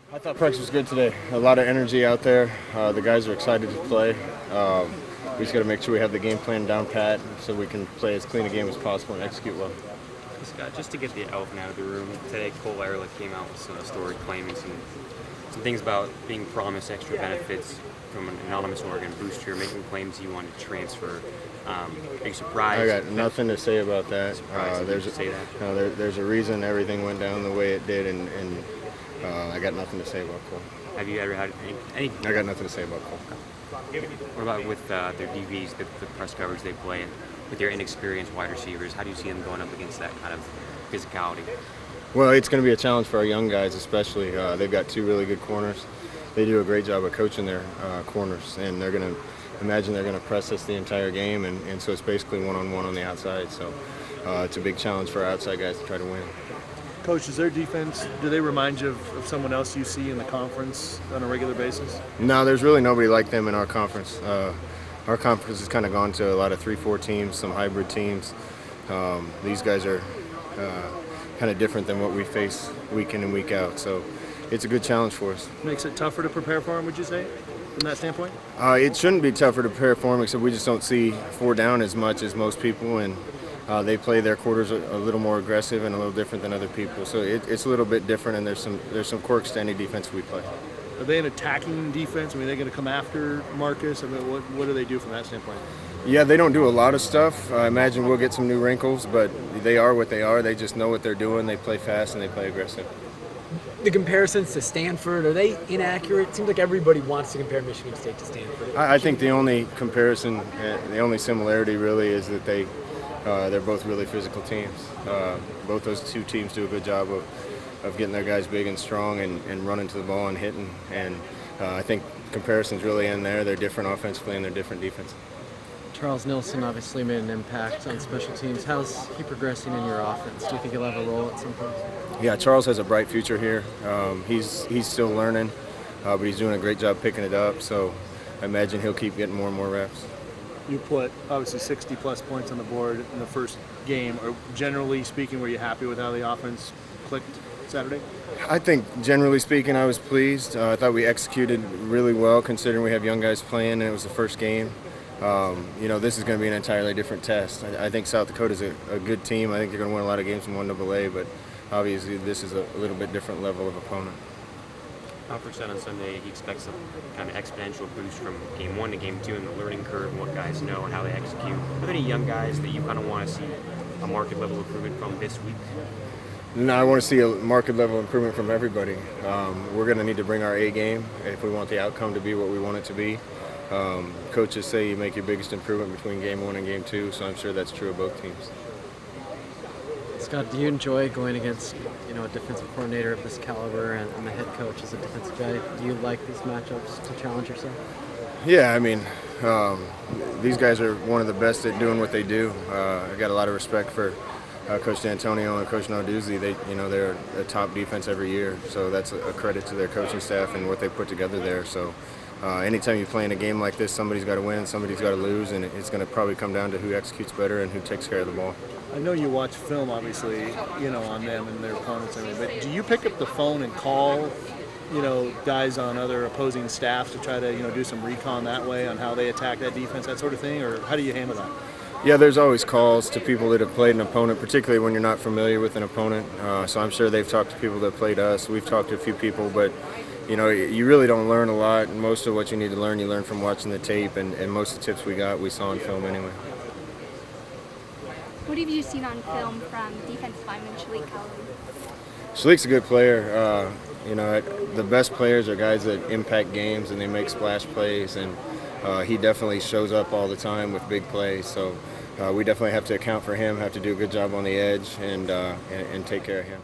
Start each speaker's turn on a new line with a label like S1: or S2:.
S1: I thought practice was good today. A lot of energy out there. The guys are excited to play. We just got to make sure we have the game plan down pat so we can play as clean a game as possible and execute well.
S2: Scott, just to get the elephant out of the room, today Cole Ehrlich came out with a story claiming some things about being promised extra benefits from an anonymous organ booster, making claims he wanted to transfer. Are you surprised?
S1: I got nothing to say about that. There's a reason everything went down the way it did, and I got nothing to say about Cole.
S2: Have you ever had any?
S1: I got nothing to say about Cole.
S2: What about with their DBs, the press coverage they play, and with your inexperienced wide receivers? How do you see them going up against that kind of physicality?
S1: Well, it's going to be a challenge for our young guys, especially. They've got two really good corners. They do a great job of coaching their corners, and they're going to press us the entire game, and so it's basically one-on-one on the outside. So it's a big challenge for our outside guys to try to win.
S3: Coach, is their defense, do they remind you of someone else you see in the conference on a regular basis?
S1: No, there's really nobody like them in our conference. Our conference has kind of gone to a lot of 3-4 teams, some hybrid teams. These guys are kind of different than what we face week in and week out. So it's a good challenge for us.
S3: Makes it tougher to prepare for them, would you say, from that standpoint?
S1: It shouldn't be tougher to prepare for them, except we just don't see four down as much as most people, and they play their quarters a little more aggressive and a little different than other people. So it's a little bit different, and there's some quirks to any defense we play.
S3: Are they an attacking defense? I mean, are they going to come after Marcus? I mean, what do they do from that standpoint?
S1: Yeah, they don't do a lot of stuff. I imagine we'll get some new wrinkles, but they are what they are. They just know what they're doing. They play fast and they play aggressive.
S4: The comparisons to Stanford, are they inaccurate? It seems like everybody wants to compare Michigan State to Stanford.
S1: I think the only comparison, the only similarity really is that they're both really physical teams. Both those two teams do a good job of getting their guys big and strong and running to the ball and hitting. And I think comparisons really end there. They're different offensively and they're different defensively.
S5: Charles Nilsson obviously made an impact on special teams. How's he progressing in your offense? Do you think he'll have a role at some point?
S1: Yeah, Charles has a bright future here. He's still learning, but he's doing a great job picking it up. So I imagine he'll keep getting more and more reps.
S3: You put obviously 60-plus points on the board in the first game. Or generally speaking, were you happy with how the offense clicked Saturday?
S1: I think generally speaking, I was pleased. I thought we executed really well considering we have young guys playing and it was the first game. This is going to be an entirely different test. I think South Dakota is a good team. I think they're going to win a lot of games from 1AA, but obviously this is a little bit different level of opponent.
S2: Alfred said on Sunday he expects a kind of exponential boost from game 1 to game 2 in the learning curve and what guys know and how they execute. Are there any young guys that you kind of want to see a market level improvement from this week?
S1: No, I want to see a market level improvement from everybody. We're going to need to bring our A game if we want the outcome to be what we want it to be. Coaches say you make your biggest improvement between game 1 and game 2, so I'm sure that's true of both teams.
S5: Scott, do you enjoy going against a defensive coordinator of this caliber and the head coach as a defensive guy? Do you like these matchups to challenge yourself?
S1: Yeah, I mean, these guys are one of the best at doing what they do. I got a lot of respect for Coach D'Antonio and Coach Narduzzi. They're a top defense every year, so that's a credit to their coaching staff and what they put together there. So anytime you play in a game like this, somebody's got to win, somebody's got to lose, and it's going to probably come down to who executes better and who takes care of the ball.
S3: I know you watch film, obviously, on them and their opponents and everything, but do you pick up the phone and call, guys on other opposing staffs to try to, do some recon that way on how they attack that defense, that sort of thing, or how do you handle that?
S1: Yeah, there's always calls to people that have played an opponent, particularly when you're not familiar with an opponent. So I'm sure they've talked to people that played us. We've talked to a few people, but you really don't learn a lot. And most of what you need to learn, you learn from watching the tape, and most of the tips we saw on film anyway.
S6: What have you seen on film from defensive lineman Shalik Callum?
S1: Shalik's a good player. The best players are guys that impact games and they make splash plays, and he definitely shows up all the time with big plays. So we definitely have to account for him, have to do a good job on the edge, and take care of him.